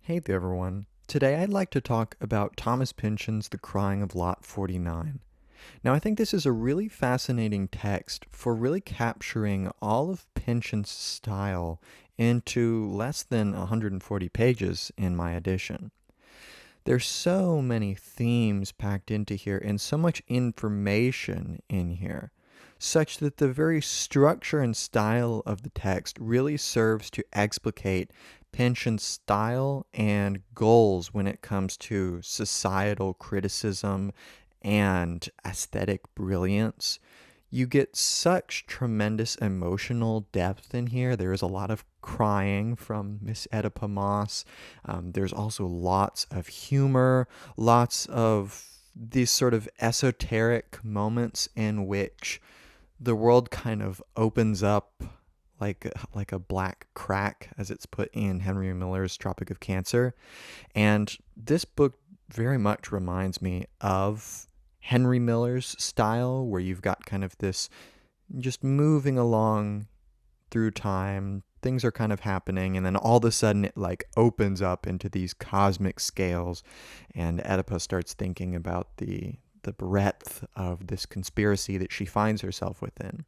Hey there, everyone. Today I'd like to talk about Thomas Pynchon's The Crying of Lot 49. Now, I think this is a really fascinating text for really capturing all of Pynchon's style into less than 140 pages in my edition. There's so many themes packed into here and so much information in here, such that the very structure and style of the text really serves to explicate Pynchon's style and goals when it comes to societal criticism and aesthetic brilliance. You get such tremendous emotional depth in here. There is a lot of crying from Miss Oedipa Moss. There's also lots of humor, lots of these sort of esoteric moments in which the world kind of opens up like a black crack, as it's put in Henry Miller's Tropic of Cancer. And this book very much reminds me of Henry Miller's style, where you've got kind of this just moving along through time. Things are kind of happening, and then all of a sudden it like opens up into these cosmic scales, and Oedipus starts thinking about the breadth of this conspiracy that she finds herself within.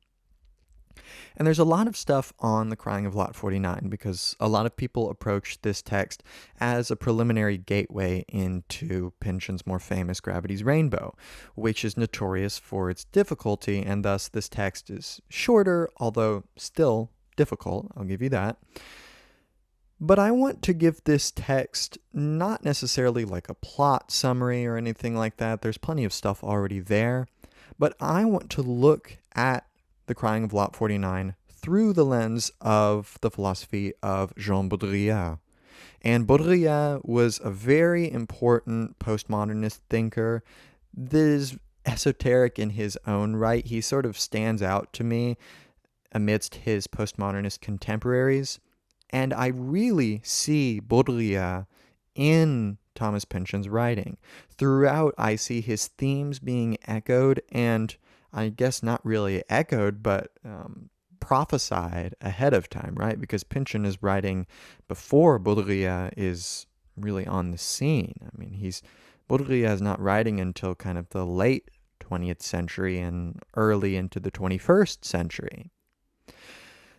And there's a lot of stuff on The Crying of Lot 49 because a lot of people approach this text as a preliminary gateway into Pynchon's more famous Gravity's Rainbow, which is notorious for its difficulty, and thus this text is shorter, although still difficult, I'll give you that. But I want to give this text not necessarily like a plot summary or anything like that. There's plenty of stuff already there. But I want to look at The Crying of Lot 49 through the lens of the philosophy of Jean Baudrillard. And Baudrillard was a very important postmodernist thinker that is esoteric in his own right. He sort of stands out to me amidst his postmodernist contemporaries. And I really see Baudrillard in Thomas Pynchon's writing. Throughout, I see his themes being echoed, and I guess not really echoed, but prophesied ahead of time, right? Because Pynchon is writing before Baudrillard is really on the scene. I mean, Baudrillard is not writing until kind of the late 20th century and early into the 21st century.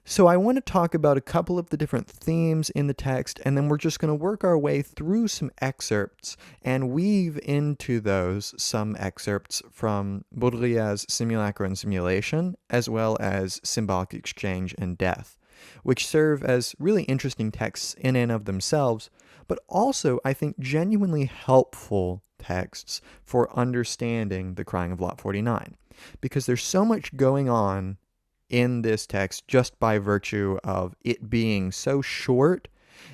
So I want to talk about a couple of the different themes in the text, and then we're just going to work our way through some excerpts and weave into those some excerpts from Baudrillard's Simulacra and Simulation, as well as Symbolic Exchange and Death, which serve as really interesting texts in and of themselves, but also, I think, genuinely helpful texts for understanding The Crying of Lot 49, because there's so much going on in this text just by virtue of it being so short,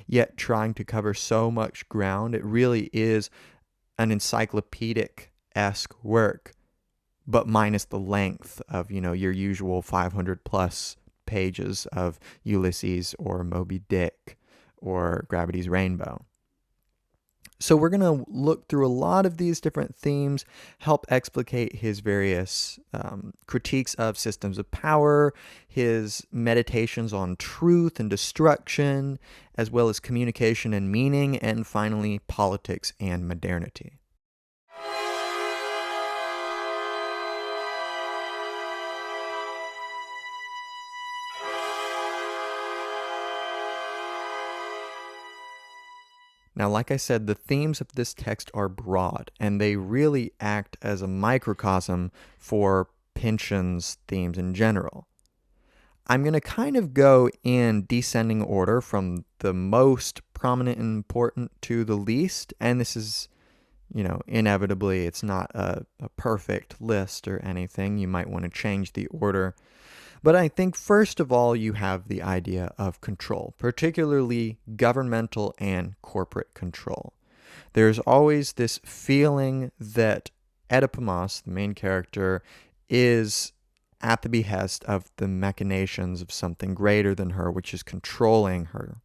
yet trying to cover so much ground. It really is an encyclopedic-esque work, but minus the length of, your usual 500 plus pages of Ulysses or Moby Dick or Gravity's Rainbow. So we're going to look through a lot of these different themes, help explicate his various critiques of systems of power, his meditations on truth and destruction, as well as communication and meaning, and finally, politics and modernity. Now, like I said, the themes of this text are broad, and they really act as a microcosm for Pynchon's themes in general. I'm going to kind of go in descending order from the most prominent and important to the least, and this is, inevitably, it's not a perfect list or anything. You might want to change the order. But I think first of all, you have the idea of control, particularly governmental and corporate control. There's always this feeling that Oedipa Moss, the main character, is at the behest of the machinations of something greater than her, which is controlling her.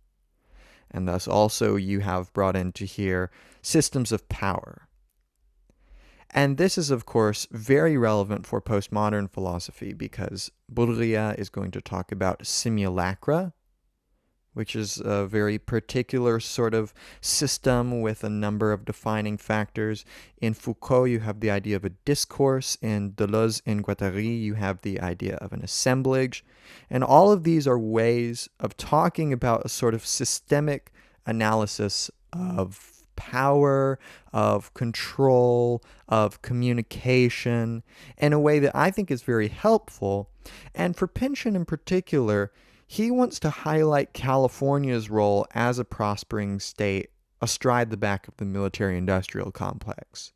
And thus also you have brought into here systems of power. And this is, of course, very relevant for postmodern philosophy because Baudrillard is going to talk about simulacra, which is a very particular sort of system with a number of defining factors. In Foucault, you have the idea of a discourse. In Deleuze and Guattari, you have the idea of an assemblage. And all of these are ways of talking about a sort of systemic analysis of power, of control, of communication, in a way that I think is very helpful. And for Pynchon in particular, he wants to highlight California's role as a prospering state astride the back of the military-industrial complex.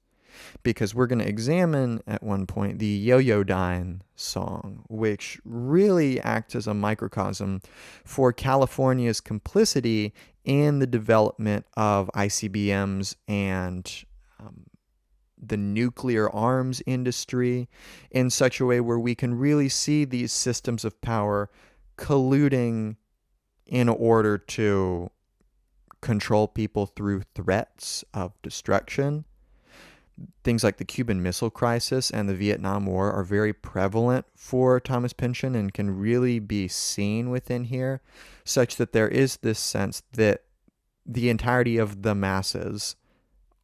Because we're going to examine at one point the Yo-Yo-Dine song, which really acts as a microcosm for California's complicity in the development of ICBMs and the nuclear arms industry in such a way where we can really see these systems of power colluding in order to control people through threats of destruction. Things like the Cuban Missile Crisis and the Vietnam War are very prevalent for Thomas Pynchon and can really be seen within here, such that there is this sense that the entirety of the masses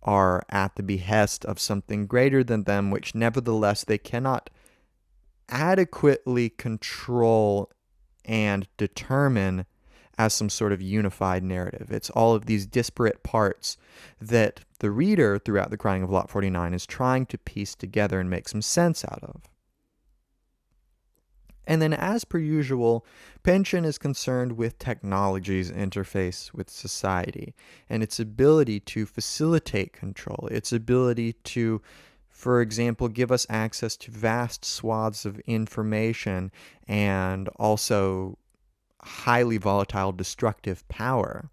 are at the behest of something greater than them, which nevertheless they cannot adequately control and determine as some sort of unified narrative. It's all of these disparate parts that the reader throughout The Crying of Lot 49 is trying to piece together and make some sense out of. And then, as per usual, Pynchon is concerned with technology's interface with society and its ability to facilitate control, its ability to, for example, give us access to vast swaths of information and also highly volatile, destructive power.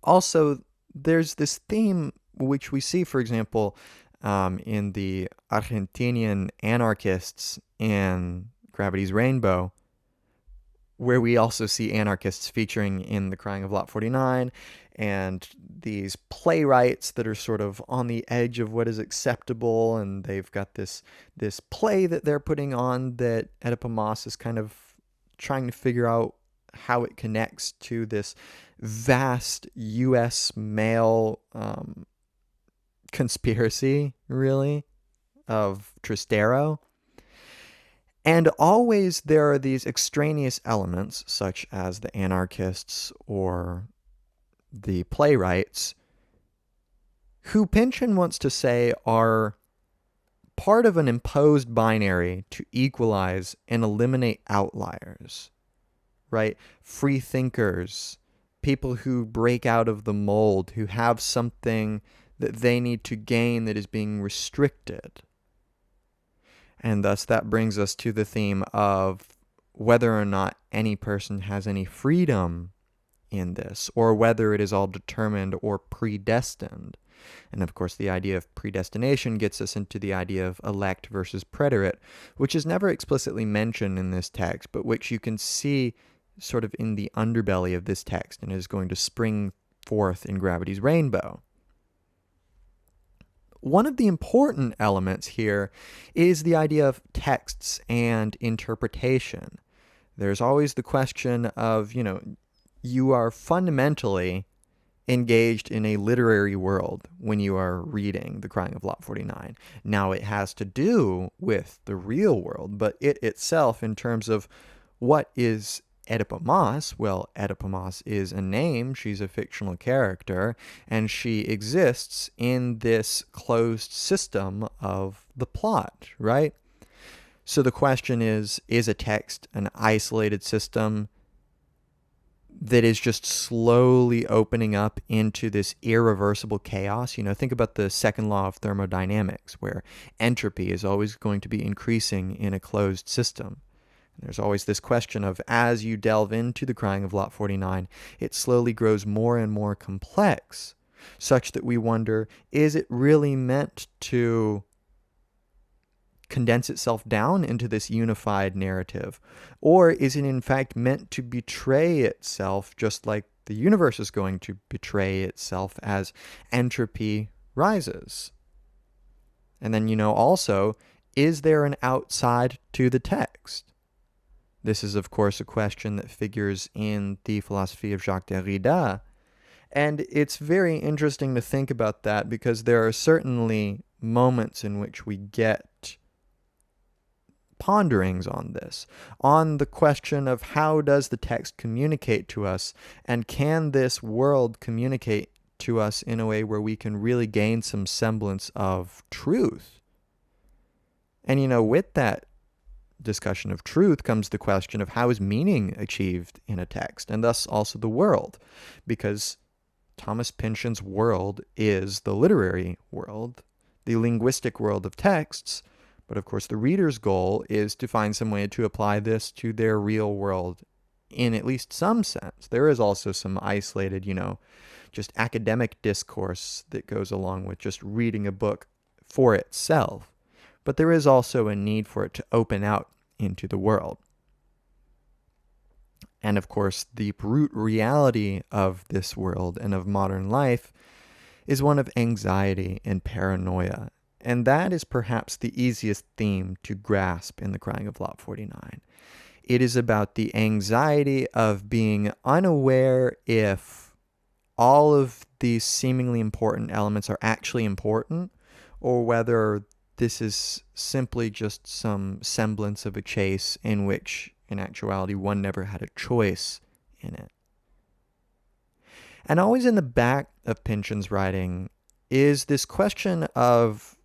Also, there's this theme which we see, for example, in the Argentinian anarchists in Gravity's Rainbow, where we also see anarchists featuring in The Crying of Lot 49, and these playwrights that are sort of on the edge of what is acceptable, and they've got this play that they're putting on that Oedipus is kind of trying to figure out how it connects to this vast U.S. male conspiracy, really, of Trastero. And always there are these extraneous elements, such as the anarchists or the playwrights, who Pynchon wants to say are part of an imposed binary to equalize and eliminate outliers, right? Free thinkers, people who break out of the mold, who have something that they need to gain that is being restricted. And thus that brings us to the theme of whether or not any person has any freedom in this, or whether it is all determined or predestined. And of course, the idea of predestination gets us into the idea of elect versus preterite, which is never explicitly mentioned in this text, but which you can see sort of in the underbelly of this text and is going to spring forth in Gravity's Rainbow. One of the important elements here is the idea of texts and interpretation. There's always the question of, you are fundamentally engaged in a literary world when you are reading The Crying of Lot 49. Now, it has to do with the real world, but it itself, in terms of what is Oedipus, well, Oedipus is a name, she's a fictional character, and she exists in this closed system of the plot, right? So the question is a text an isolated system that is just slowly opening up into this irreversible chaos? Think about the second law of thermodynamics, where entropy is always going to be increasing in a closed system. There's always this question of, as you delve into The Crying of Lot 49, it slowly grows more and more complex, such that we wonder, is it really meant to condense itself down into this unified narrative? Or is it in fact meant to betray itself, just like the universe is going to betray itself as entropy rises? And then, also, is there an outside to the text? This is, of course, a question that figures in the philosophy of Jacques Derrida. And it's very interesting to think about that because there are certainly moments in which we get ponderings on this, on the question of how does the text communicate to us, and can this world communicate to us in a way where we can really gain some semblance of truth? And with that discussion of truth comes the question of how is meaning achieved in a text, and thus also the world, because Thomas Pynchon's world is the literary world, the linguistic world of texts, but of course the reader's goal is to find some way to apply this to their real world in at least some sense. There is also some isolated, just academic discourse that goes along with just reading a book for itself, but there is also a need for it to open out into the world. And of course, the brute reality of this world and of modern life is one of anxiety and paranoia. And that is perhaps the easiest theme to grasp in The Crying of Lot 49. It is about the anxiety of being unaware if all of these seemingly important elements are actually important, or whether this is simply just some semblance of a chase in which, in actuality, one never had a choice in it. And always in the back of Pynchon's writing is this question of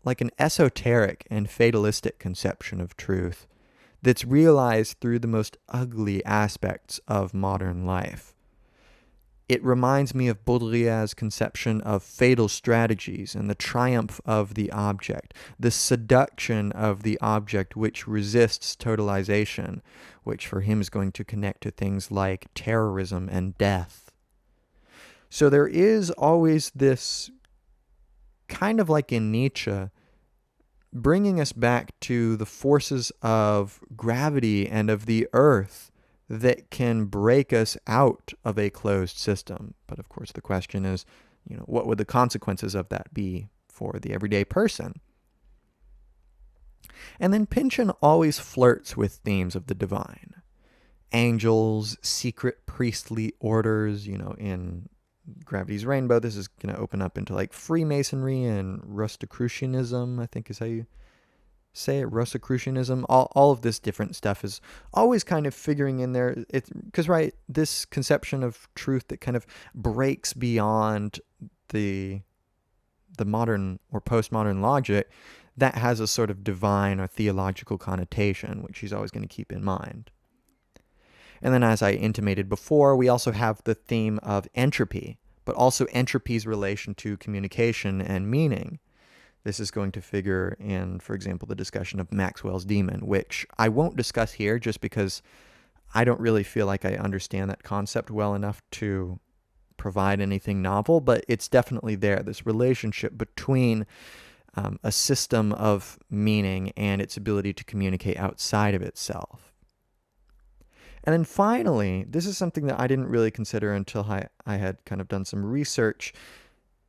like an esoteric and fatalistic conception of truth that's realized through the most ugly aspects of modern life. It reminds me of Baudrillard's conception of fatal strategies and the triumph of the object, the seduction of the object which resists totalization, which for him is going to connect to things like terrorism and death. So there is always this, kind of like in Nietzsche, bringing us back to the forces of gravity and of the earth that can break us out of a closed system. But of course the question is, what would the consequences of that be for the everyday person? And then Pynchon always flirts with themes of the divine. Angels, secret priestly orders, in Gravity's Rainbow, this is going to open up into like Freemasonry and Rosicrucianism, I think is how you say it, Rosicrucianism. All of this different stuff is always kind of figuring in there. It's because, right, this conception of truth that kind of breaks beyond the modern or postmodern logic, that has a sort of divine or theological connotation, which he's always going to keep in mind. And then, as I intimated before, we also have the theme of entropy, but also entropy's relation to communication and meaning. This is going to figure in, for example, the discussion of Maxwell's demon, which I won't discuss here just because I don't really feel like I understand that concept well enough to provide anything novel, but it's definitely there, this relationship between a system of meaning and its ability to communicate outside of itself. And then finally, this is something that I didn't really consider until I had kind of done some research.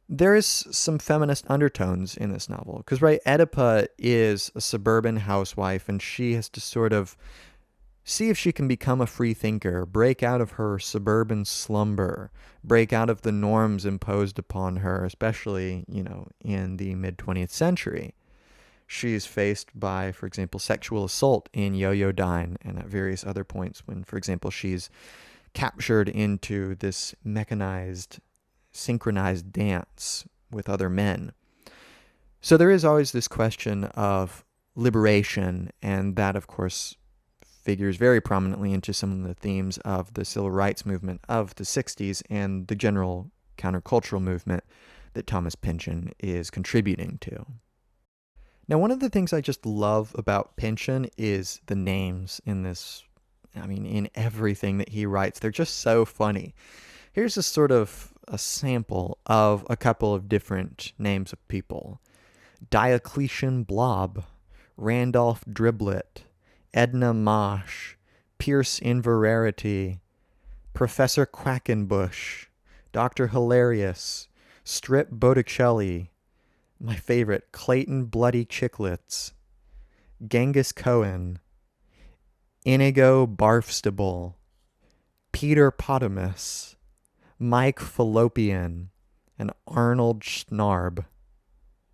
There is some feminist undertones in this novel. Because, right, Oedipa is a suburban housewife, and she has to sort of see if she can become a free thinker, break out of her suburban slumber, break out of the norms imposed upon her, especially, in the mid-20th century. She is faced by, for example, sexual assault in Yoyodyne and at various other points when, for example, she's captured into this mechanized, synchronized dance with other men. So there is always this question of liberation, and that, of course, figures very prominently into some of the themes of the civil rights movement of the 60s and the general countercultural movement that Thomas Pynchon is contributing to. Now, one of the things I just love about Pynchon is the names in this, in everything that he writes. They're just so funny. Here's a sort of a sample of a couple of different names of people. Diocletian Blob, Randolph Driblet, Edna Mosh, Pierce Inverarity, Professor Quackenbush, Dr. Hilarious, Strip Botticelli, my favorite, Clayton Bloody Chicklets, Genghis Cohen, Inigo Barfstable, Peter Potamus, Mike Fallopian, and Arnold Schnarb.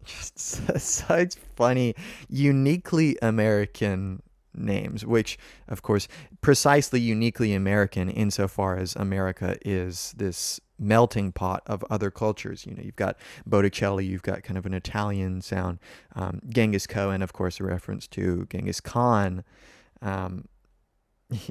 Just such funny, uniquely American names, which, of course, precisely uniquely American insofar as America is this melting pot of other cultures. You know, you've got Botticelli, you've got kind of an Italian sound. Genghis Khan, of course, a reference to Genghis Khan. Um,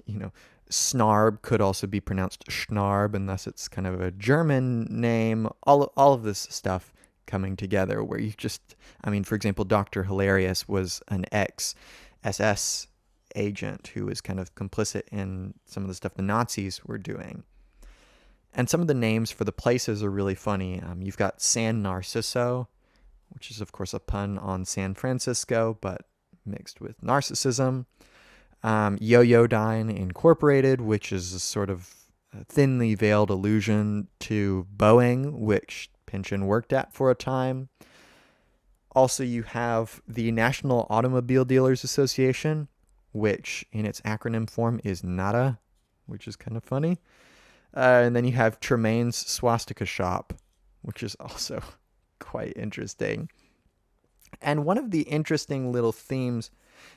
you know, Snarb could also be pronounced Schnarb, and thus it's kind of a German name. All of this stuff coming together where you just, I mean, for example, Dr. Hilarious was an ex-SS agent who was kind of complicit in some of the stuff the Nazis were doing. And some of the names for the places are really funny. You've got San Narciso, which is, of course, a pun on San Francisco, but mixed with narcissism. Yo-Yo-Dine Incorporated, which is a sort of thinly veiled allusion to Boeing, which Pynchon worked at for a time. Also, you have the National Automobile Dealers Association, which in its acronym form is NADA, which is kind of funny. And then you have Tremaine's Swastika Shop, which is also quite interesting. And one of the interesting little themes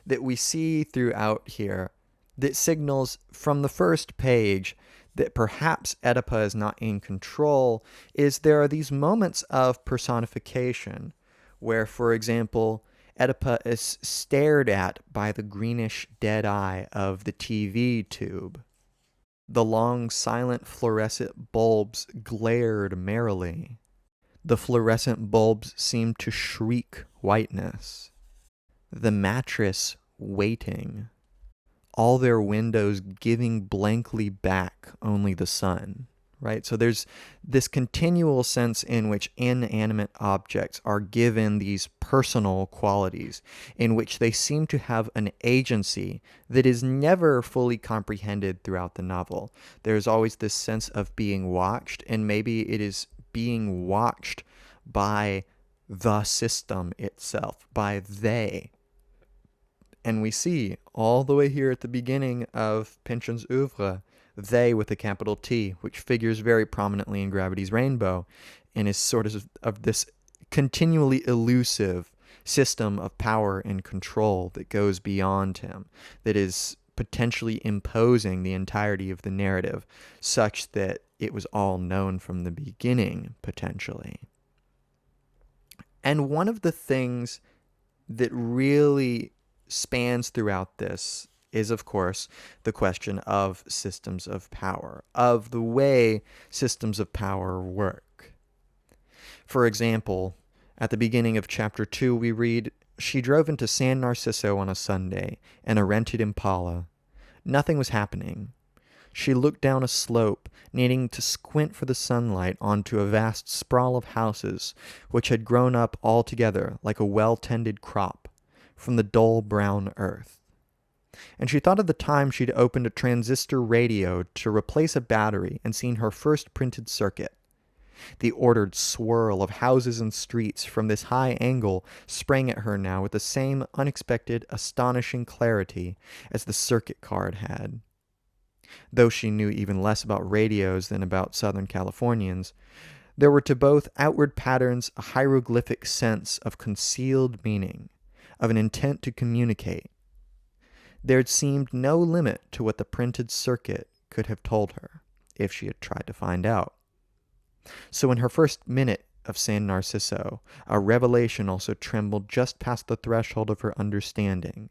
that we see throughout here that signals from the first page that perhaps Oedipa is not in control is there are these moments of personification where, for example, Oedipa is stared at by the greenish dead eye of the TV tube. The long, silent fluorescent bulbs glared merrily. The fluorescent bulbs seemed to shriek whiteness. The mattress waiting. All their windows giving blankly back only the sun, right? So there's this continual sense in which inanimate objects are given these personal qualities, in which they seem to have an agency that is never fully comprehended throughout the novel. There's always this sense of being watched, and maybe it is being watched by the system itself, by they. And we see all the way here at the beginning of Pynchon's oeuvre, they with a capital T, which figures very prominently in Gravity's Rainbow, and is sort of this continually elusive system of power and control that goes beyond him, that is potentially imposing the entirety of the narrative, such that it was all known from the beginning, potentially. And one of the things that really spans throughout this is, of course, the question of systems of power, of the way systems of power work. For example, at the beginning of chapter 2, we read, "She drove into San Narciso on a Sunday in a rented Impala. Nothing was happening. She looked down a slope, needing to squint for the sunlight onto a vast sprawl of houses which had grown up all together like a well-tended crop from the dull brown earth. And she thought of the time she'd opened a transistor radio to replace a battery and seen her first printed circuit. The ordered swirl of houses and streets from this high angle sprang at her now with the same unexpected, astonishing clarity as the circuit card had. Though she knew even less about radios than about Southern Californians, there were to both outward patterns a hieroglyphic sense of concealed meaning, of an intent to communicate. There had seemed no limit to what the printed circuit could have told her, if she had tried to find out. So in her first minute of San Narciso, a revelation also trembled just past the threshold of her understanding.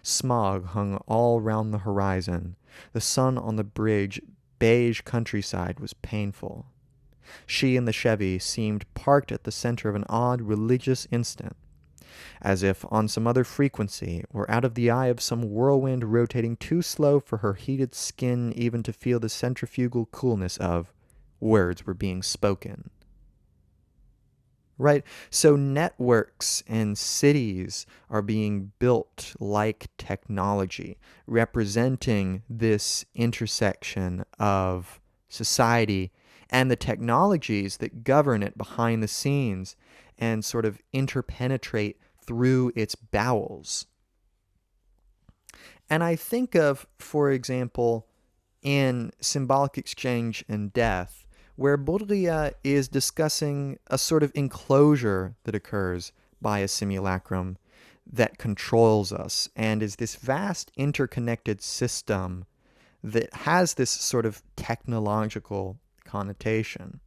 Smog hung all round the horizon. The sun on the beige countryside was painful. She and the Chevy seemed parked at the center of an odd religious instant, as if on some other frequency or out of the eye of some whirlwind rotating too slow for her heated skin even to feel the centrifugal coolness of words were being spoken. Right? So networks and cities are being built like technology, representing this intersection of society and the technologies that govern it behind the scenes and sort of interpenetrate through its bowels. And I think of, for example, in Symbolic Exchange and Death, where Baudrillard is discussing a sort of enclosure that occurs by a simulacrum that controls us and is this vast interconnected system that has this sort of technological connotation.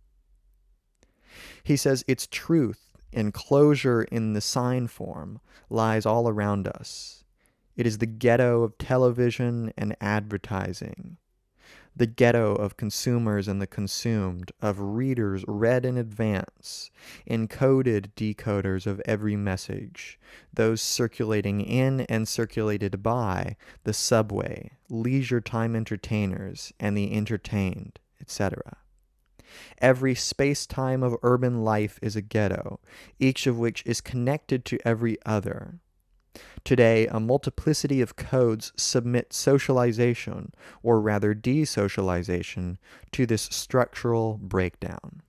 He says its truth, enclosure in the sign form, lies all around us. It is the ghetto of television and advertising, the ghetto of consumers and the consumed, of readers read in advance, encoded decoders of every message, those circulating in and circulated by the subway, leisure time entertainers, and the entertained, etc. Every space-time of urban life is a ghetto, each of which is connected to every other. Today, a multiplicity of codes submit socialization, or rather desocialization, to this structural breakdown.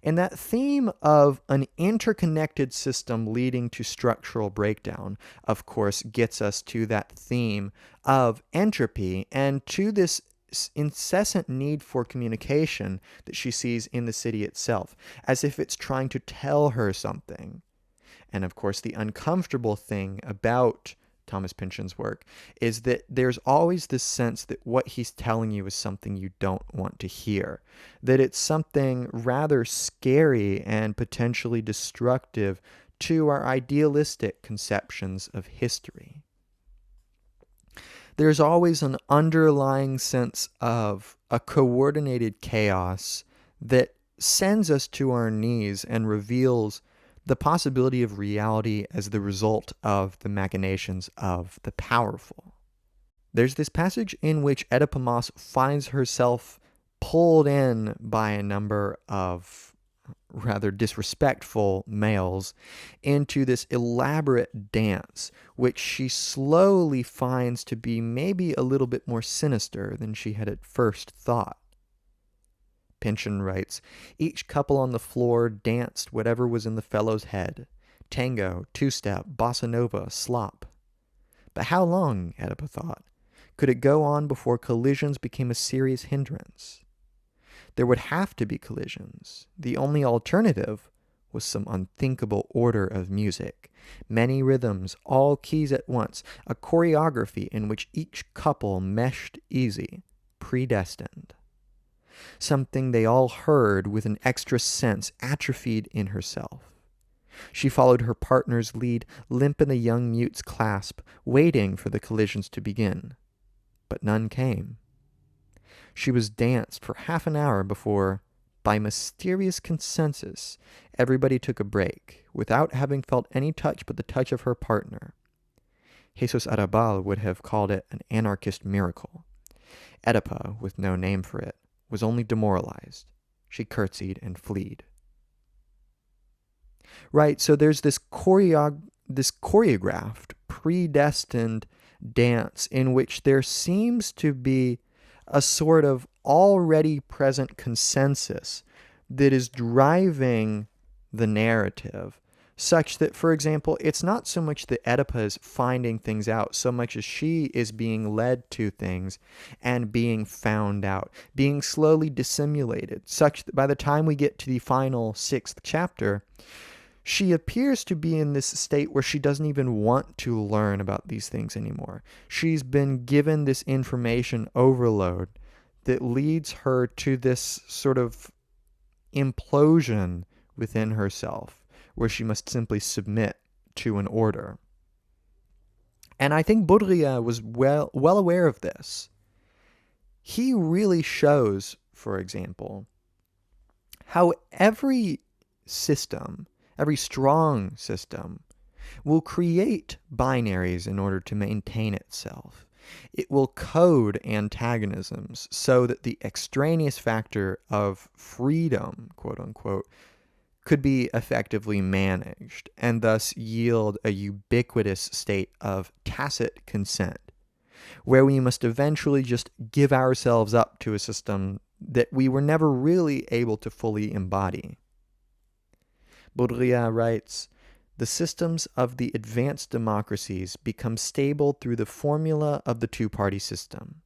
And that theme of an interconnected system leading to structural breakdown, of course, gets us to that theme of entropy and to this incessant need for communication that she sees in the city itself, as if it's trying to tell her something. And of course, the uncomfortable thing about Thomas Pynchon's work is that there's always this sense that what he's telling you is something you don't want to hear, that it's something rather scary and potentially destructive to our idealistic conceptions of history. There's always an underlying sense of a coordinated chaos that sends us to our knees and reveals the possibility of reality as the result of the machinations of the powerful. There's this passage in which Oedipus finds herself pulled in by a number of rather disrespectful males into this elaborate dance, which she slowly finds to be maybe a little bit more sinister than she had at first thought. Pynchon writes, each couple on the floor danced whatever was in the fellow's head. Tango, two-step, bossa nova, slop. But how long, Oedipus thought, could it go on before collisions became a serious hindrance? There would have to be collisions. The only alternative was some unthinkable order of music. Many rhythms, all keys at once, a choreography in which each couple meshed easy, predestined. Something they all heard with an extra sense atrophied in herself. She followed her partner's lead, limp in the young mute's clasp, waiting for the collisions to begin. But none came. She was danced for half an hour before, by mysterious consensus, everybody took a break, without having felt any touch but the touch of her partner. Jesus Arrabal would have called it an anarchist miracle. Oedipus, with no name for it, was only demoralized. She curtsied and fled. Right, so there's this choreographed, predestined dance in which there seems to be a sort of already present consensus that is driving the narrative, such that, for example, it's not so much that Oedipus is finding things out so much as she is being led to things and being found out, being slowly dissimulated, such that by the time we get to the final 6th chapter, she appears to be in this state where she doesn't even want to learn about these things anymore. She's been given this information overload that leads her to this sort of implosion within herself, where she must simply submit to an order. And I think Baudrillard was well aware of this. He really shows, for example, how every system, every strong system, will create binaries in order to maintain itself. It will code antagonisms so that the extraneous factor of freedom, quote unquote, could be effectively managed and thus yield a ubiquitous state of tacit consent, where we must eventually just give ourselves up to a system that we were never really able to fully embody. Baudrillard writes, the systems of the advanced democracies become stable through the formula of the two-party system.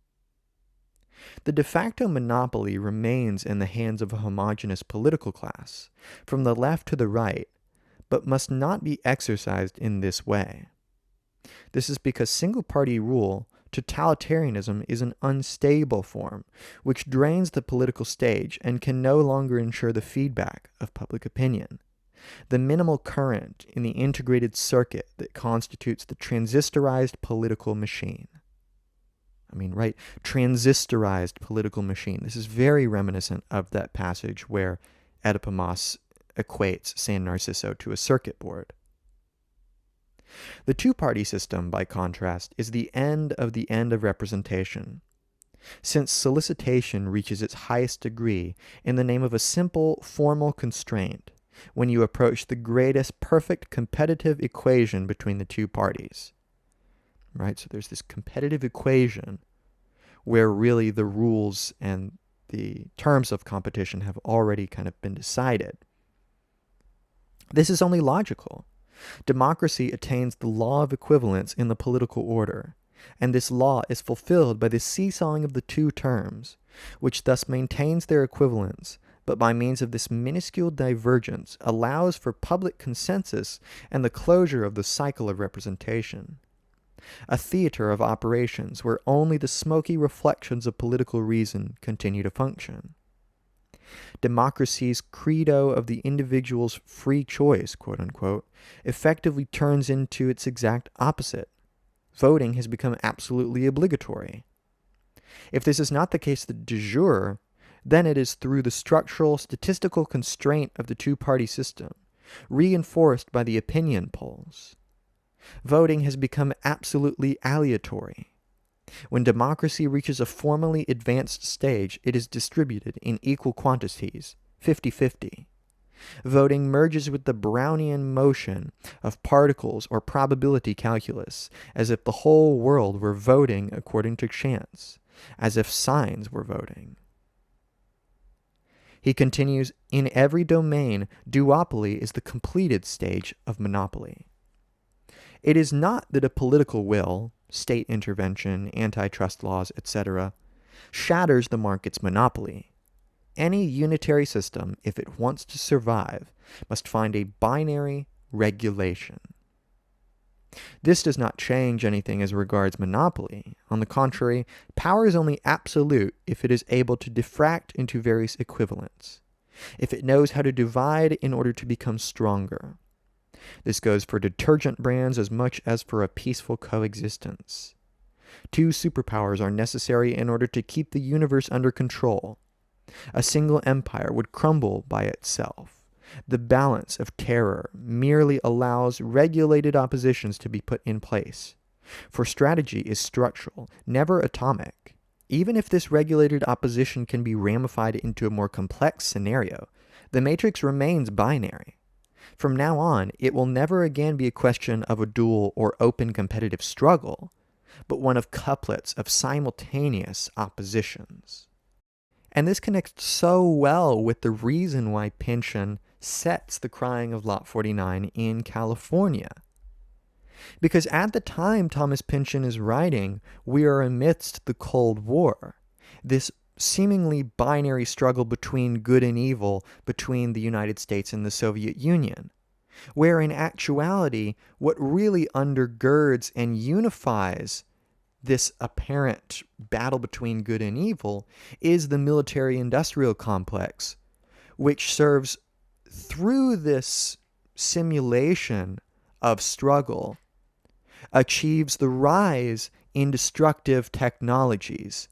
The de facto monopoly remains in the hands of a homogeneous political class, from the left to the right, but must not be exercised in this way. This is because single-party rule, totalitarianism, is an unstable form, which drains the political stage and can no longer ensure the feedback of public opinion. The minimal current in the integrated circuit that constitutes the transistorized political machine. Right? Transistorized political machine. This is very reminiscent of that passage where Oedipus equates San Narciso to a circuit board. The two-party system, by contrast, is the end of representation, since solicitation reaches its highest degree in the name of a simple formal constraint when you approach the greatest perfect competitive equation between the two parties. Right? So there's this competitive equation where really the rules and the terms of competition have already kind of been decided. This is only logical. Democracy attains the law of equivalence in the political order, and this law is fulfilled by the seesawing of the two terms, which thus maintains their equivalence, but by means of this minuscule divergence allows for public consensus and the closure of the cycle of representation. A theater of operations where only the smoky reflections of political reason continue to function. Democracy's credo of the individual's free choice, quote unquote, effectively turns into its exact opposite. Voting has become absolutely obligatory. If this is not the case de jure, then it is through the structural statistical constraint of the two-party system, reinforced by the opinion polls. Voting has become absolutely aleatory. When democracy reaches a formally advanced stage, it is distributed in equal quantities, 50-50. Voting merges with the Brownian motion of particles or probability calculus, as if the whole world were voting according to chance, as if signs were voting. He continues, in every domain, duopoly is the completed stage of monopoly. It is not that a political will, state intervention, antitrust laws, etc., shatters the market's monopoly. Any unitary system, if it wants to survive, must find a binary regulation. This does not change anything as regards monopoly. On the contrary, power is only absolute if it is able to diffract into various equivalents, if it knows how to divide in order to become stronger. This goes for detergent brands as much as for a peaceful coexistence. Two superpowers are necessary in order to keep the universe under control. A single empire would crumble by itself. The balance of terror merely allows regulated oppositions to be put in place. For strategy is structural, never atomic. Even if this regulated opposition can be ramified into a more complex scenario, the matrix remains binary. From now on, it will never again be a question of a dual or open competitive struggle, but one of couplets of simultaneous oppositions. And this connects so well with the reason why Pynchon sets the crying of Lot 49 in California. Because at the time Thomas Pynchon is writing, we are amidst the Cold War, this seemingly binary struggle between good and evil between the United States and the Soviet Union, where in actuality, what really undergirds and unifies this apparent battle between good and evil is the military-industrial complex, which serves through this simulation of struggle, achieves the rise in destructive technologies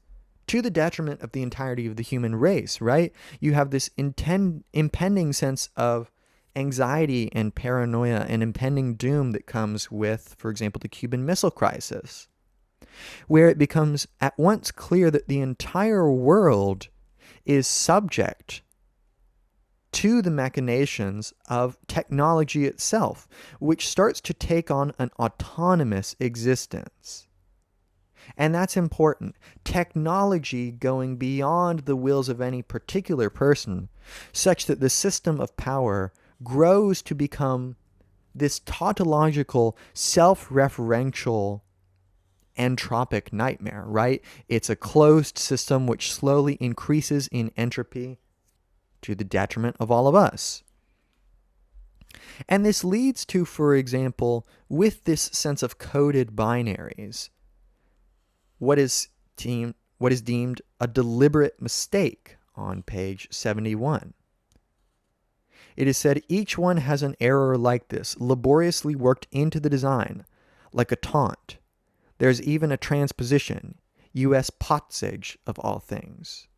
to the detriment of the entirety of the human race, right? You have this impending sense of anxiety and paranoia and impending doom that comes with, for example, the Cuban Missile Crisis, where it becomes at once clear that the entire world is subject to the machinations of technology itself, which starts to take on an autonomous existence. And that's important. Technology going beyond the wills of any particular person, such that the system of power grows to become this tautological, self-referential entropic nightmare, right? It's a closed system which slowly increases in entropy to the detriment of all of us. And this leads to, for example, with this sense of coded binaries, what is deemed a deliberate mistake on page 71. It is said each one has an error like this, laboriously worked into the design, like a taunt. There's even a transposition, U.S. Potzage of all things.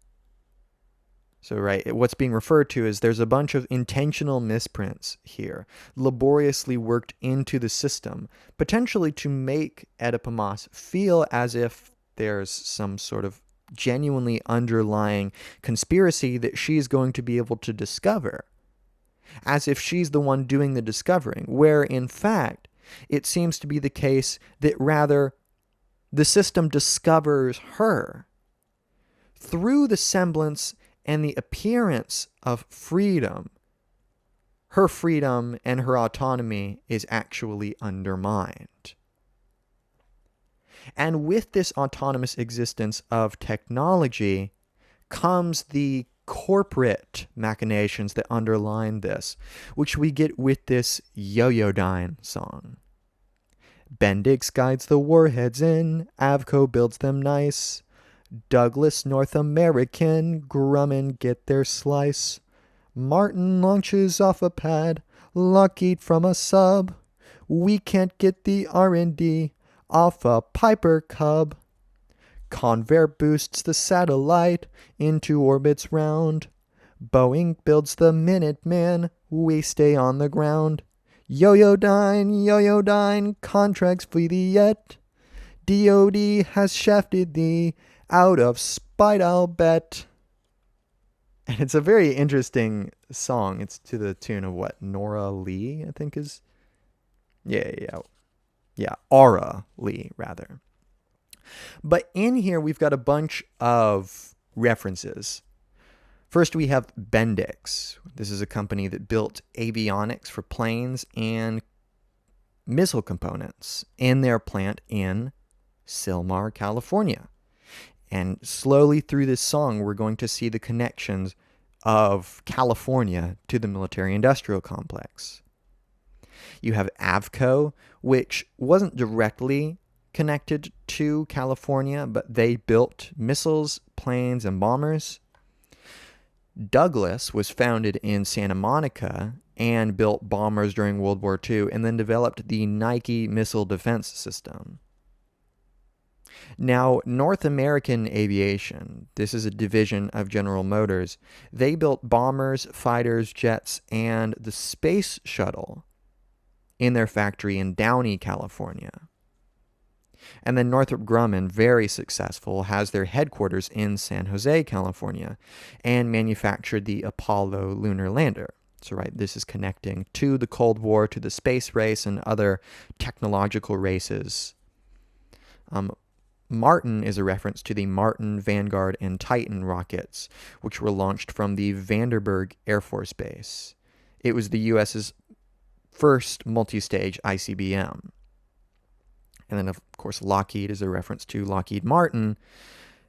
So, right, what's being referred to is there's a bunch of intentional misprints here, laboriously worked into the system, potentially to make Oedipus feel as if there's some sort of genuinely underlying conspiracy that she's going to be able to discover, as if she's the one doing the discovering, where in fact it seems to be the case that rather the system discovers her through the semblance and the appearance of freedom. Her freedom and her autonomy is actually undermined. And with this autonomous existence of technology comes the corporate machinations that underline this, which we get with this Yo-Yo-Dine song. Bendix guides the warheads in, Avco builds them nice. Douglas North American, Grumman get their slice. Martin launches off a pad, Lockheed from a sub. We can't get the R&D off a Piper Cub. Convair boosts the satellite into orbits round. Boeing builds the Minuteman, we stay on the ground. Yo-Yo-Dine, contracts flee thee yet. DOD has shafted thee, out of spite I'll bet. And it's a very interesting song. It's to the tune of what? Nora Lee, I think is? Yeah, Aura Lee, rather. But in here, we've got a bunch of references. First, we have Bendix. This is a company that built avionics for planes and missile components in their plant in Sylmar, California. And slowly through this song, we're going to see the connections of California to the military-industrial complex. You have Avco, which wasn't directly connected to California, but they built missiles, planes, and bombers. Douglas was founded in Santa Monica and built bombers during World War II, and then developed the Nike missile defense system. Now, North American Aviation, this is a division of General Motors. They built bombers, fighters, jets, and the space shuttle in their factory in Downey, California. And then Northrop Grumman, very successful, has their headquarters in San Jose, California, and manufactured the Apollo lunar lander. So, right, this is connecting to the Cold War, to the space race, and other technological races. Martin is a reference to the Martin, Vanguard, and Titan rockets, which were launched from the Vandenberg Air Force Base. It was the U.S.'s first multi-stage ICBM. And then, of course, Lockheed is a reference to Lockheed Martin,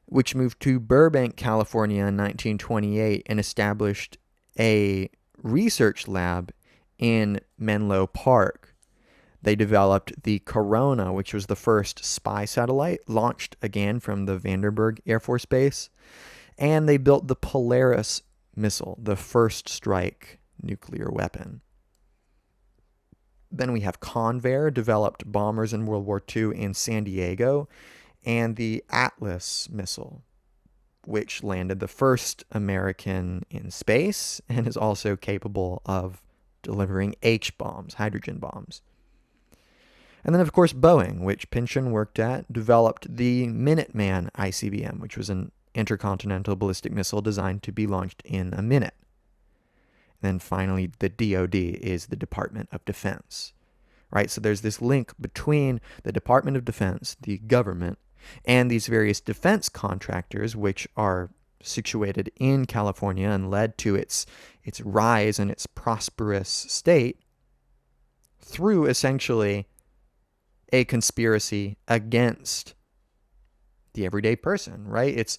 which moved to Burbank, California in 1928 and established a research lab in Menlo Park. They developed the Corona, which was the first spy satellite, launched again from the Vandenberg Air Force Base. And they built the Polaris missile, the first strike nuclear weapon. Then we have Convair, developed bombers in World War II in San Diego, and the Atlas missile, which landed the first American in space and is also capable of delivering H-bombs, hydrogen bombs. And then, of course, Boeing, which Pynchon worked at, developed the Minuteman ICBM, which was an intercontinental ballistic missile designed to be launched in a minute. And then finally, the DoD is the Department of Defense, right? So there's this link between the Department of Defense, the government, and these various defense contractors, which are situated in California and led to its rise and its prosperous state through essentially a conspiracy against the everyday person, right? It's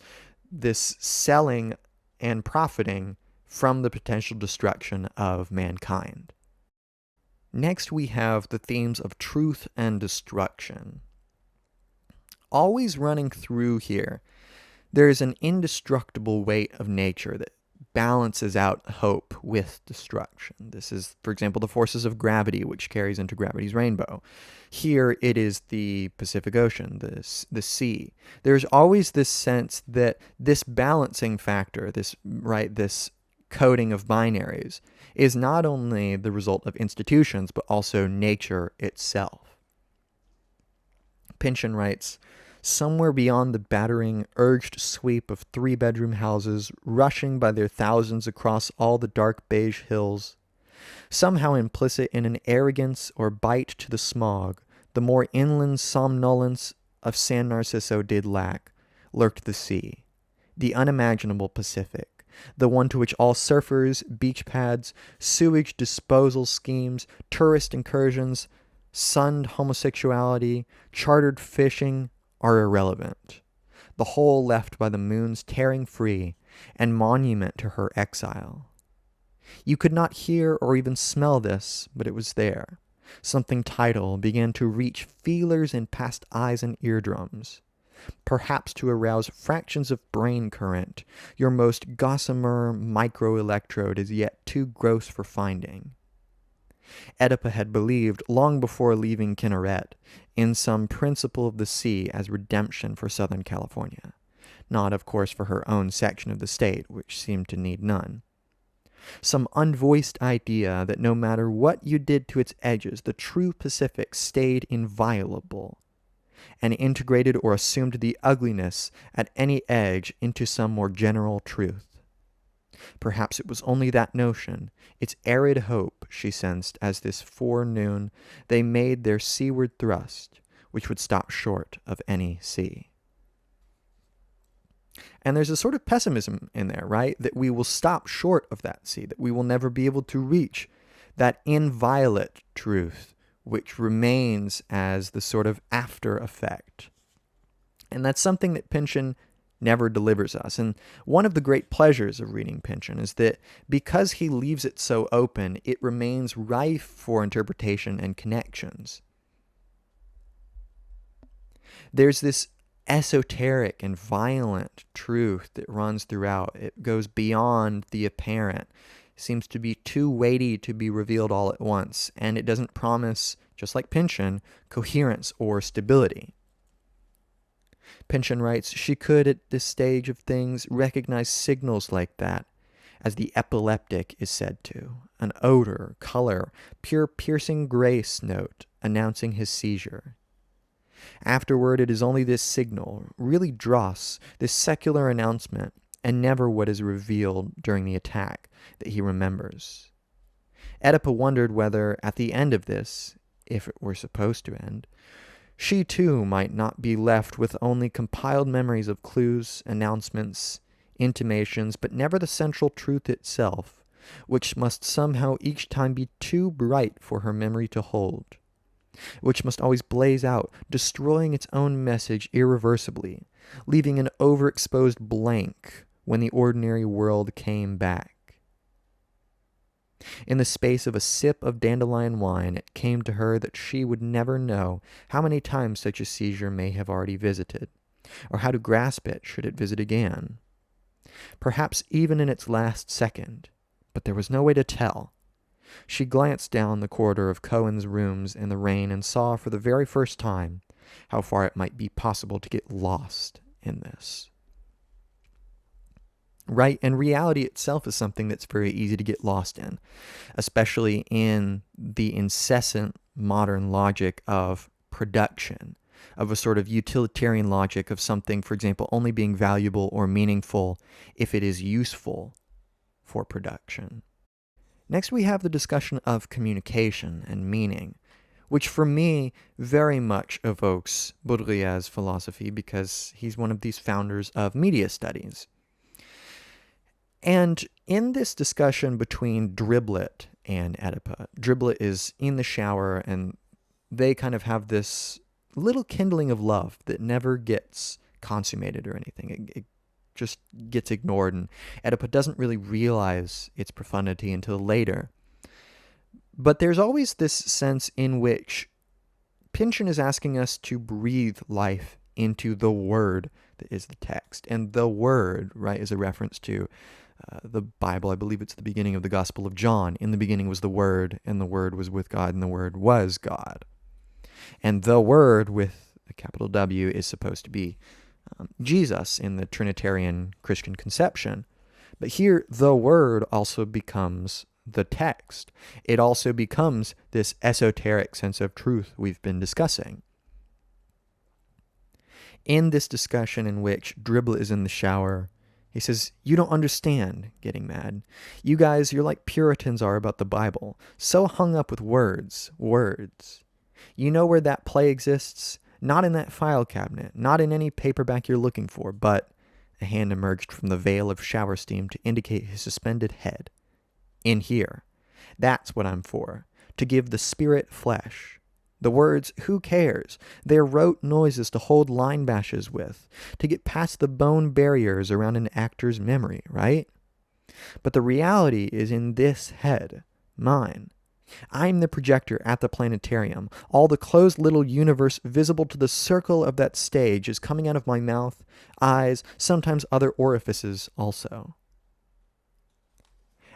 this selling and profiting from the potential destruction of mankind. Next, we have the themes of truth and destruction. Always running through here, there is an indestructible weight of nature that balances out hope with destruction. This is, for example, the forces of gravity, which carries into gravity's rainbow. Here it is the Pacific Ocean, the sea. There's always this sense that this balancing factor, this coding of binaries, is not only the result of institutions, but also nature itself. Pynchon writes, "Somewhere beyond the battering, urged sweep of three-bedroom houses rushing by their thousands across all the dark beige hills, somehow implicit in an arrogance or bite to the smog, the more inland somnolence of San Narciso did lack, lurked the sea, the unimaginable Pacific, the one to which all surfers, beach pads, sewage disposal schemes, tourist incursions, sunned homosexuality, chartered fishing are irrelevant, the whole left by the moon's tearing free and monument to her exile. You could not hear or even smell this, but it was there. Something tidal began to reach feelers in past eyes and eardrums, perhaps to arouse fractions of brain current. Your most gossamer microelectrode is yet too gross for finding." Oedipa had believed, long before leaving Kinneret, in some principle of the sea as redemption for Southern California. Not, of course, for her own section of the state, which seemed to need none. Some unvoiced idea that no matter what you did to its edges, the true Pacific stayed inviolable, and integrated or assumed the ugliness at any edge into some more general truth. Perhaps it was only that notion, its arid hope, she sensed as this forenoon they made their seaward thrust, which would stop short of any sea. And there's a sort of pessimism in there, right? That we will stop short of that sea, that we will never be able to reach that inviolate truth, which remains as the sort of after effect. And that's something that Pynchon never delivers us. And one of the great pleasures of reading Pynchon is that because he leaves it so open, it remains rife for interpretation and connections. There's this esoteric and violent truth that runs throughout. It goes beyond the apparent, seems to be too weighty to be revealed all at once, and it doesn't promise, just like Pynchon, coherence or stability. Pynchon writes, "She could, at this stage of things, recognize signals like that, as the epileptic is said to, an odor, color, pure piercing grace note announcing his seizure. Afterward, it is only this signal, really dross, this secular announcement, and never what is revealed during the attack, that he remembers." Oedipa wondered whether, at the end of this, if it were supposed to end, she too might not be left with only compiled memories of clues, announcements, intimations, but never the central truth itself, which must somehow each time be too bright for her memory to hold, which must always blaze out, destroying its own message irreversibly, leaving an overexposed blank when the ordinary world came back. In the space of a sip of dandelion wine, it came to her that she would never know how many times such a seizure may have already visited, or how to grasp it should it visit again. Perhaps even in its last second, but there was no way to tell. She glanced down the corridor of Cohen's rooms in the rain and saw for the very first time how far it might be possible to get lost in this. Right? And reality itself is something that's very easy to get lost in, especially in the incessant modern logic of production, of a sort of utilitarian logic of something, for example, only being valuable or meaningful if it is useful for production. Next, we have the discussion of communication and meaning, which for me very much evokes Baudrillard's philosophy because he's one of these founders of media studies. And in this discussion between driblet and Oedipa. Driblet is in the shower, and they kind of have this little kindling of love that never gets consummated or anything. It just gets ignored, and Oedipa doesn't really realize its profundity until later. But there's always this sense in which Pynchon is asking us to breathe life into the word that is the text. And the word, right, is a reference to the Bible. I believe it's the beginning of the Gospel of John. In the beginning was the Word, and the Word was with God, and the Word was God. And the Word, with a capital W, is supposed to be Jesus in the Trinitarian Christian conception. But here, the Word also becomes the text. It also becomes this esoteric sense of truth we've been discussing. In this discussion in which Driblet is in the shower, he says, "You don't understand," getting mad. "You guys, you're like Puritans are about the Bible, so hung up with words. You know where that play exists? Not in that file cabinet, not in any paperback you're looking for, but," a hand emerged from the veil of shower steam to indicate his suspended head, "in here. That's what I'm for, to give the spirit flesh. The words, who cares? They're rote noises to hold line bashes with, to get past the bone barriers around an actor's memory, right? But the reality is in this head, mine. I'm the projector at the planetarium. All the closed little universe visible to the circle of that stage is coming out of my mouth, eyes, sometimes other orifices also."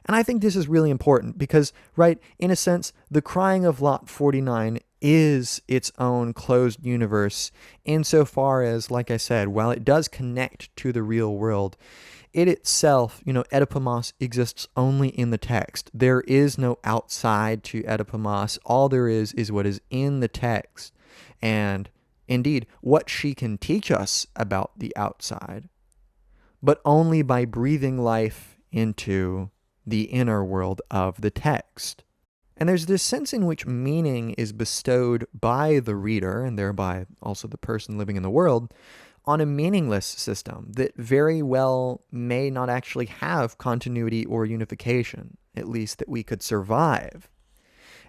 And I think this is really important because, right, in a sense, the crying of Lot 49 is its own closed universe insofar as, like I said, while it does connect to the real world, it itself, Oedipamos exists only in the text. There is no outside to Oedipamos. All there is what is in the text. And indeed, what she can teach us about the outside, but only by breathing life into the inner world of the text. And there's this sense in which meaning is bestowed by the reader, and thereby also the person living in the world, on a meaningless system that very well may not actually have continuity or unification, at least that we could survive.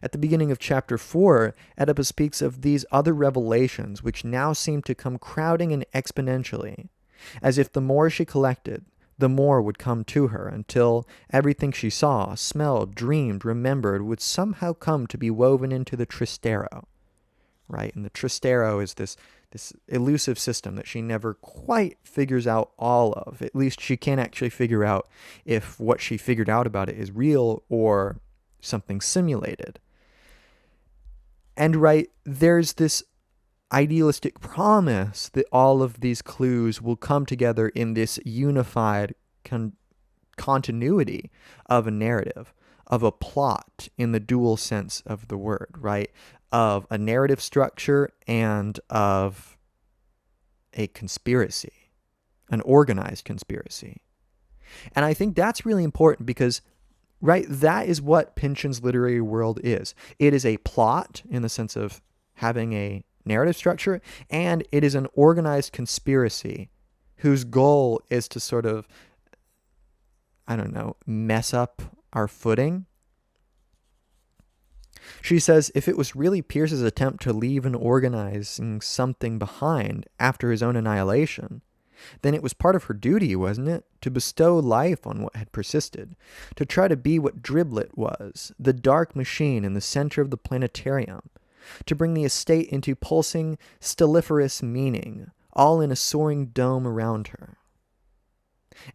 At the beginning of chapter 4, Oedipus speaks of these other revelations which now seem to come crowding in exponentially, as if the more she collected, the more would come to her, until everything she saw, smelled, dreamed, remembered would somehow come to be woven into the Tristero, right? And the Tristero is this elusive system that she never quite figures out all of. At least she can't actually figure out if what she figured out about it is real or something simulated. And right, there's this idealistic promise that all of these clues will come together in this unified continuity of a narrative, of a plot in the dual sense of the word, right? Of a narrative structure and of a conspiracy, an organized conspiracy. And I think that's really important because, right, that is what Pynchon's literary world is. It is a plot in the sense of having a narrative structure, and it is an organized conspiracy whose goal is to sort of, mess up our footing. She says if it was really Pierce's attempt to leave an organizing something behind after his own annihilation, then it was part of her duty, wasn't it, to bestow life on what had persisted, to try to be what Driblet was, the dark machine in the center of the planetarium, to bring the estate into pulsing, stelliferous meaning, all in a soaring dome around her.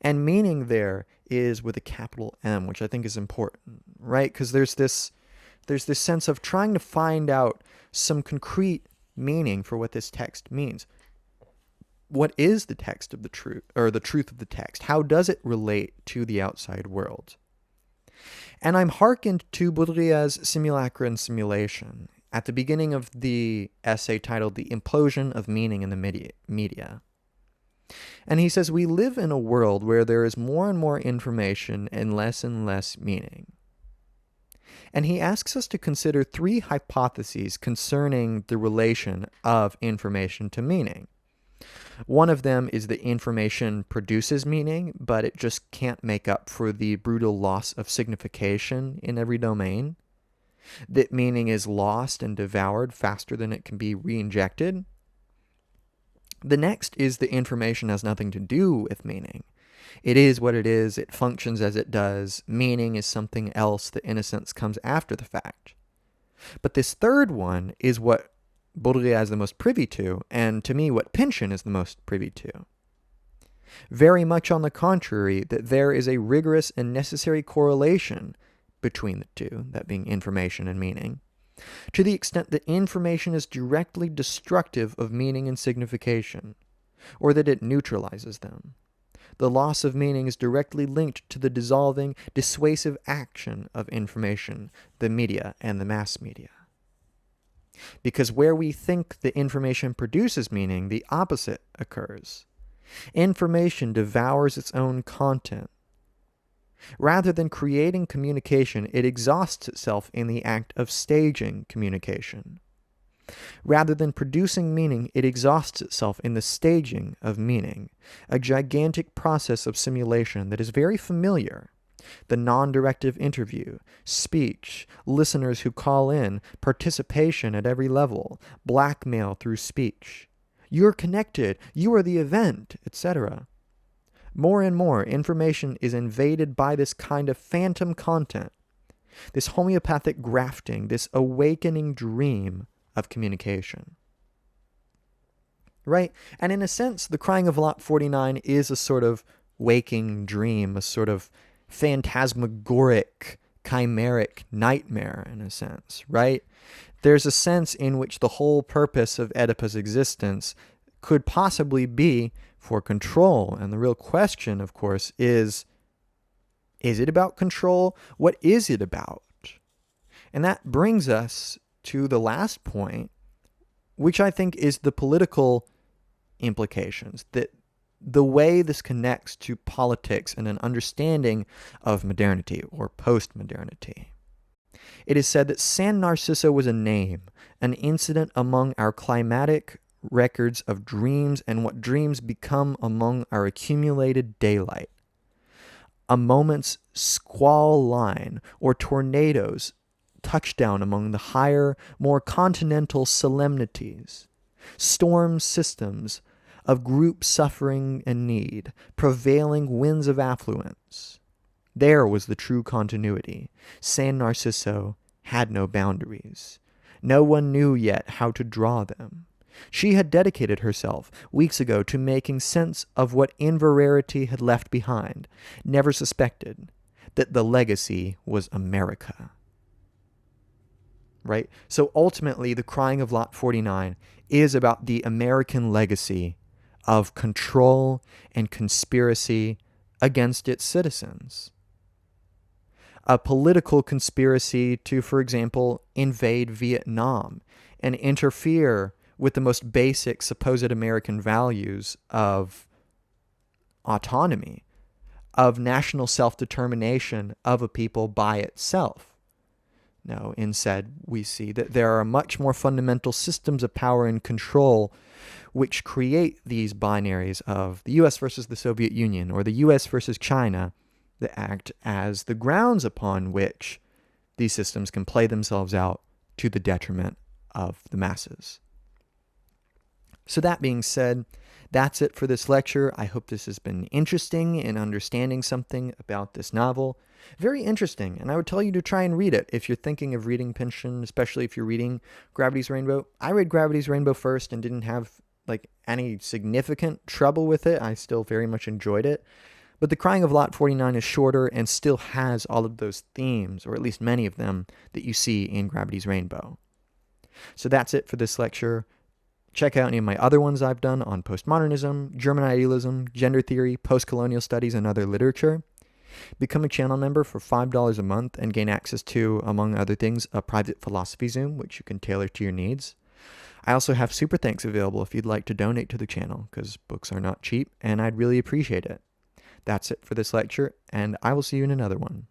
And meaning there is with a capital M, which I think is important, right? Because there's this sense of trying to find out some concrete meaning for what this text means. What is the text of the truth, or the truth of the text? How does it relate to the outside world? And I'm hearkened to Baudrillard's Simulacra and Simulation at the beginning of the essay titled The Implosion of Meaning in the Media. And he says, we live in a world where there is more and more information and less meaning. And he asks us to consider 3 hypotheses concerning the relation of information to meaning. One of them is that information produces meaning, but it just can't make up for the brutal loss of signification in every domain. That meaning is lost and devoured faster than it can be re-injected. The next is that information has nothing to do with meaning. It is what it is, it functions as it does. Meaning is something else that, in a sense, comes after the fact. But this third one is what Baudrillard is the most privy to, and to me, what Pynchon is the most privy to. Very much on the contrary, that there is a rigorous and necessary correlation between the two, that being information and meaning, to the extent that information is directly destructive of meaning and signification, or that it neutralizes them. The loss of meaning is directly linked to the dissolving, dissuasive action of information, the media, and the mass media. Because where we think the information produces meaning, the opposite occurs. Information devours its own content. Rather than creating communication, it exhausts itself in the act of staging communication. Rather than producing meaning, it exhausts itself in the staging of meaning, a gigantic process of simulation that is very familiar. The non-directive interview, speech, listeners who call in, participation at every level, blackmail through speech. You're connected, you are the event, etc. More and more, information is invaded by this kind of phantom content, this homeopathic grafting, this awakening dream of communication. Right? And in a sense, the crying of Lot 49 is a sort of waking dream, a sort of phantasmagoric, chimeric nightmare, in a sense, right? There's a sense in which the whole purpose of Oedipus' existence could possibly be for control. And the real question, of course, is it about control? What is it about? And that brings us to the last point, which I think is the political implications, that the way this connects to politics and an understanding of modernity or postmodernity. It is said that San Narciso was a name, an incident among our climatic records of dreams and what dreams become among our accumulated daylight. A moment's squall line or tornadoes touchdown among the higher, more continental solemnities, storm systems of group suffering and need, prevailing winds of affluence. There was the true continuity. San Narciso had no boundaries. No one knew yet how to draw them. She had dedicated herself weeks ago to making sense of what Inverarity had left behind, never suspected that the legacy was America. Right? So ultimately, the crying of Lot 49 is about the American legacy of control and conspiracy against its citizens. A political conspiracy to, for example, invade Vietnam and interfere with the most basic supposed American values of autonomy, of national self-determination of a people by itself. No, instead, we see that there are much more fundamental systems of power and control which create these binaries of the US versus the Soviet Union or the US versus China that act as the grounds upon which these systems can play themselves out to the detriment of the masses. So that being said, that's it for this lecture. I hope this has been interesting in understanding something about this novel. Very interesting, and I would tell you to try and read it if you're thinking of reading Pynchon, especially if you're reading Gravity's Rainbow. I read Gravity's Rainbow first and didn't have any significant trouble with it. I still very much enjoyed it. But The Crying of Lot 49 is shorter and still has all of those themes, or at least many of them, that you see in Gravity's Rainbow. So that's it for this lecture. Check out any of my other ones I've done on postmodernism, German idealism, gender theory, post-colonial studies, and other literature. Become a channel member for $5 a month and gain access to, among other things, a private philosophy Zoom, which you can tailor to your needs. I also have super thanks available if you'd like to donate to the channel, because books are not cheap, and I'd really appreciate it. That's it for this lecture, and I will see you in another one.